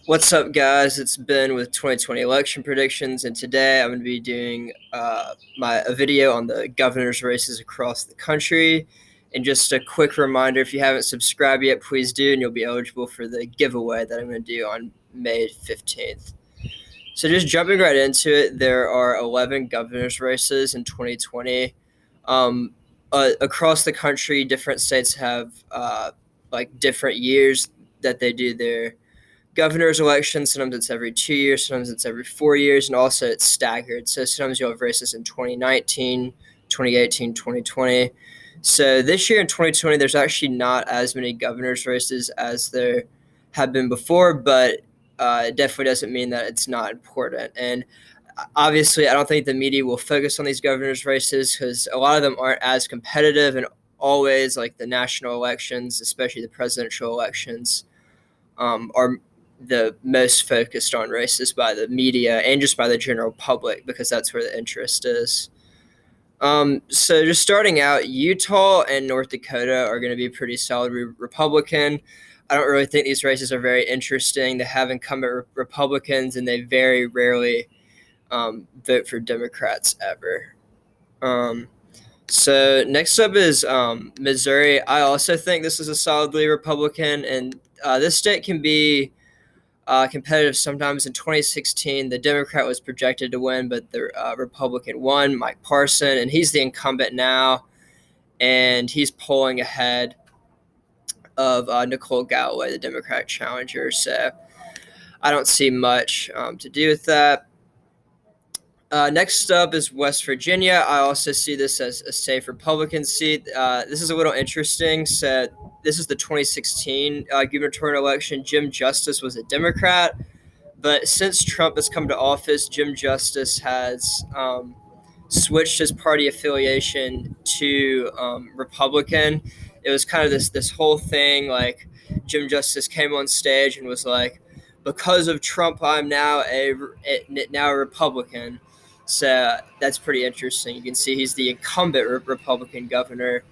What's up, guys? It's Ben with 2020 election predictions, and today I'm going to be doing a video on the governor's races across the country. And just a quick reminder, if you haven't subscribed yet, please do, and you'll be eligible for the giveaway that I'm going to do on May 15th. So just jumping right into it, there are 11 governor's races in 2020. Across the country, different states have different years that they do their governor's election. Sometimes it's every 2 years, sometimes it's every 4 years, and also it's staggered. So sometimes you'll have races in 2019, 2018, 2020. So this year in 2020, there's actually not as many governor's races as there have been before, but it definitely doesn't mean that it's not important. And obviously, I don't think the media will focus on these governor's races because a lot of them aren't as competitive, and always like the national elections, especially the presidential elections, are the most focused on races by the media and just by the general public because that's where the interest is. So just starting out, Utah and North Dakota are going to be pretty solid Republican. I don't really think these races are very interesting. They have incumbent Republicans, and they very rarely vote for Democrats ever. So next up is Missouri. I also think this is a solidly Republican, and this state can be competitive sometimes. In 2016, the Democrat was projected to win, but the Republican won, Mike Parson, and he's the incumbent now, and he's polling ahead of Nicole Galloway, the Democratic challenger. So I don't see much to do with that. Next up is West Virginia. I also see this as a safe Republican seat. This is a little interesting. So this is the 2016 gubernatorial election. Jim Justice was a Democrat, but since Trump has come to office, Jim Justice has switched his party affiliation to Republican. It was kind of this whole thing. Like Jim Justice came on stage and was like, "Because of Trump, I'm now a Republican." So that's pretty interesting. You can see he's the incumbent Republican governor,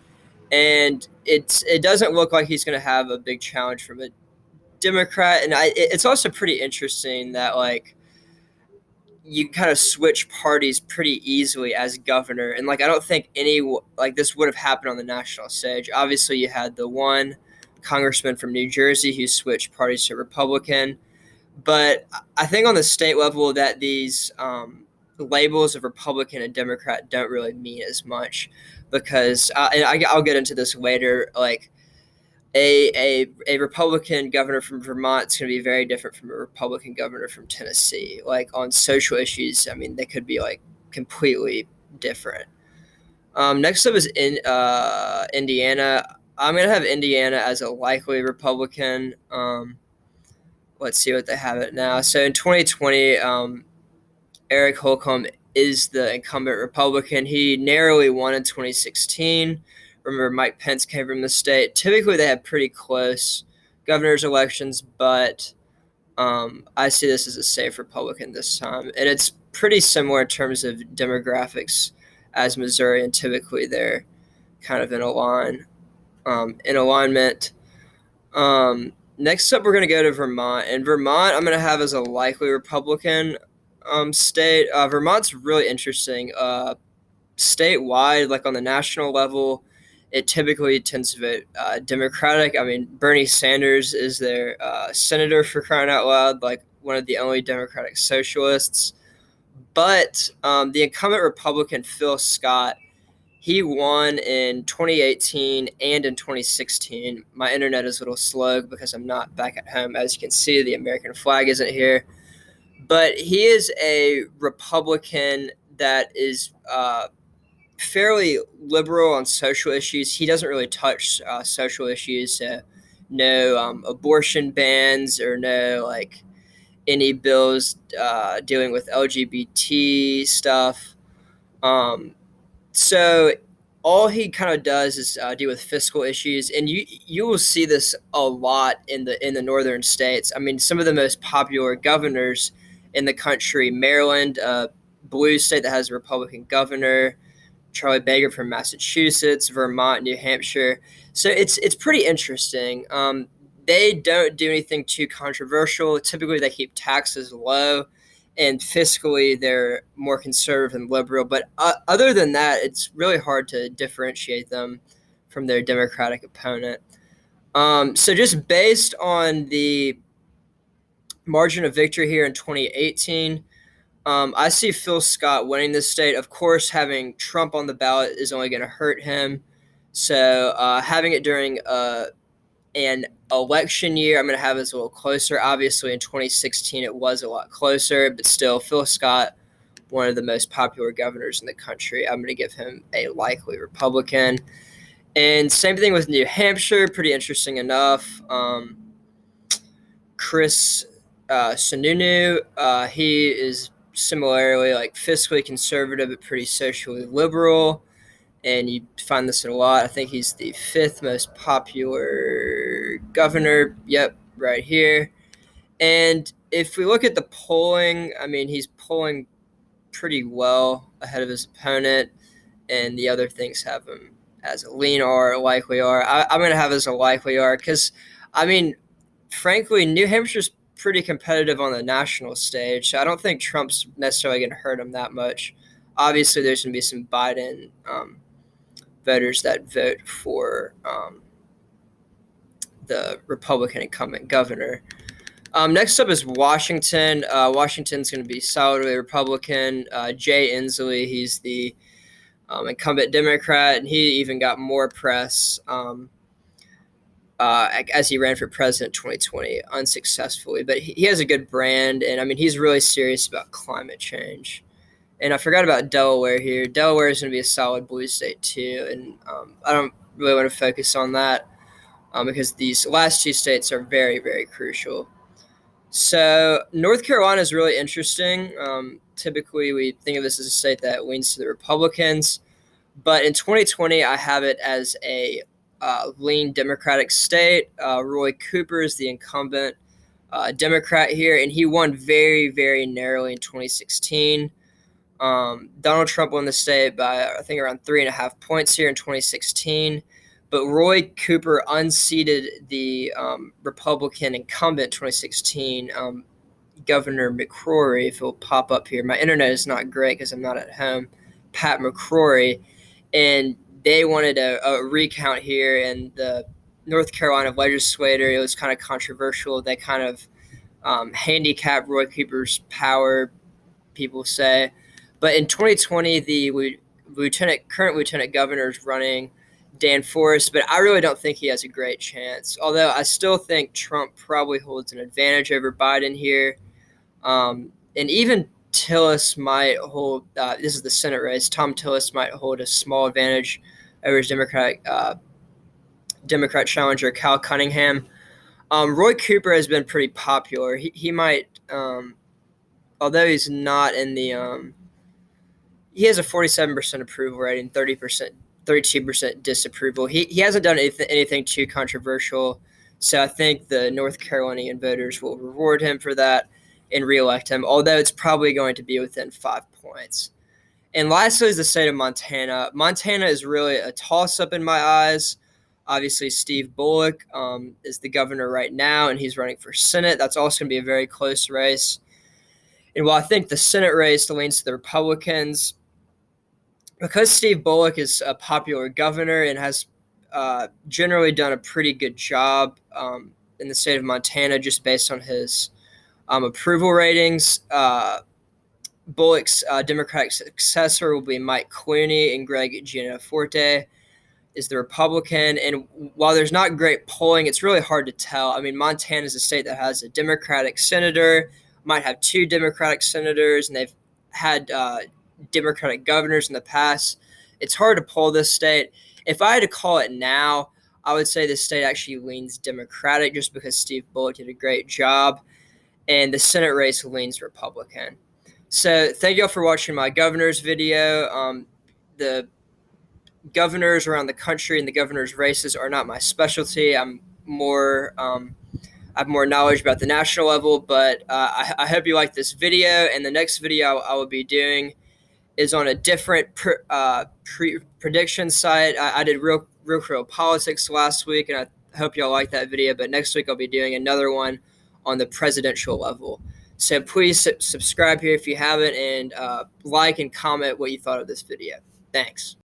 and it doesn't look like he's going to have a big challenge from a Democrat. And it's also pretty interesting that like you kind of switch parties pretty easily as governor, and like I don't think any like this would have happened on the national stage. Obviously, you had the one congressman from New Jersey who switched parties to Republican, but I think on the state level that these labels of Republican and Democrat don't really mean as much because, and I'll get into this later, like a Republican governor from Vermont is going to be very different from a Republican governor from Tennessee. Like on social issues, I mean, they could be like completely different. Next up is Indiana. I'm going to have Indiana as a likely Republican. Let's see what they have it now. So in 2020, Eric Holcomb is the incumbent Republican. He narrowly won in 2016. Remember, Mike Pence came from the state. Typically, they have pretty close governor's elections, but I see this as a safe Republican this time. And it's pretty similar in terms of demographics as Missouri, and typically they're kind of in alignment. Next up, we're going to go to Vermont. And Vermont, I'm going to have as a likely Republican state. Vermont's really interesting. Statewide, like on the national level, it typically tends to vote Democratic. I mean, Bernie Sanders is their senator, for crying out loud, like one of the only Democratic socialists. But the incumbent Republican, Phil Scott, he won in 2018 and in 2016. My internet is a little slow because I'm not back at home. As you can see, the American flag isn't here. But he is a Republican that is fairly liberal on social issues. He doesn't really touch social issues. No abortion bans or no like any bills dealing with LGBT stuff. So all he kind of does is deal with fiscal issues, and you will see this a lot in the northern states. I mean, some of the most popular governors in the country: Maryland, blue state that has a Republican governor; Charlie Baker from Massachusetts; Vermont, New Hampshire. So it's pretty interesting. they don't do anything too controversial. Typically, they keep taxes low, and fiscally, they're more conservative and liberal. But other than that, it's really hard to differentiate them from their Democratic opponent. So just based on the margin of victory here in 2018, I see Phil Scott winning this state. Of course, having Trump on the ballot is only going to hurt him. So having it during an election year, I'm going to have this a little closer. Obviously, in 2016, it was a lot closer, but still, Phil Scott, one of the most popular governors in the country, I'm going to give him a likely Republican. And same thing with New Hampshire, pretty interesting enough. Chris Sununu, he is similarly like fiscally conservative but pretty socially liberal, and you find this a lot. I think he's the 5th most popular governor. Yep, right here. And if we look at the polling, I mean, he's polling pretty well ahead of his opponent, and the other things have him as a lean R, a likely R. I'm going to have as a likely R because, I mean, frankly, New Hampshire's pretty competitive on the national stage. So I don't think Trump's necessarily going to hurt him that much. Obviously, there's going to be some Biden voters that vote for the Republican incumbent governor. Next up is Washington. Washington's going to be solidly Republican. Jay Inslee, he's the incumbent Democrat, and he even got more press as he ran for president in 2020 unsuccessfully. But he has a good brand, and I mean, he's really serious about climate change. And I forgot about Delaware here. Delaware is going to be a solid blue state too, and I don't really want to focus on that because these last 2 states are very, very crucial. So North Carolina is really interesting. Typically, we think of this as a state that leans to the Republicans, but in 2020, I have it as a lean Democratic state. Roy Cooper is the incumbent Democrat here, and he won very, very narrowly in 2016. Donald Trump won the state by, I think, around 3.5 points here in 2016. But Roy Cooper unseated the Republican incumbent in 2016, Governor McCrory, if it'll pop up here. My internet is not great because I'm not at home. Pat McCrory. And they wanted a recount here, and the North Carolina legislature, it was kind of controversial. They kind of handicapped Roy Cooper's power, people say. But in 2020, the current lieutenant governor is running, Dan Forest, but I really don't think he has a great chance. Although I still think Trump probably holds an advantage over Biden here. And even Tillis might hold, this is the Senate race, Tom Tillis might hold a small advantage over his Democrat challenger, Cal Cunningham. Roy Cooper has been pretty popular. He might, although he's not in the, he has a 47% approval rating, 32% disapproval. He hasn't done anything too controversial, so I think the North Carolinian voters will reward him for that and reelect him, although it's probably going to be within 5 points. And lastly is the state of Montana. Montana is really a toss-up in my eyes. Obviously, Steve Bullock is the governor right now, and he's running for Senate. That's also going to be a very close race. And while I think the Senate race leans to the Republicans, because Steve Bullock is a popular governor and has generally done a pretty good job in the state of Montana just based on his approval ratings, Bullock's Democratic successor will be Mike Clooney, and Greg Gianforte is the Republican. And while there's not great polling, it's really hard to tell. I mean, Montana is a state that has a Democratic senator, might have 2 Democratic senators, and they've had Democratic governors in the past. It's hard to poll this state. If I had to call it now, I would say this state actually leans Democratic just because Steve Bullock did a great job, and the Senate race leans Republican. So thank you all for watching my governor's video. The governors around the country and the governor's races are not my specialty. I have more knowledge about the national level, but I hope you like this video. And the next video I will be doing is on a different prediction site. I did real politics last week, and hope y'all like that video. But next week I'll be doing another one on the presidential level. So please subscribe here if you haven't, and like and comment what you thought of this video. Thanks.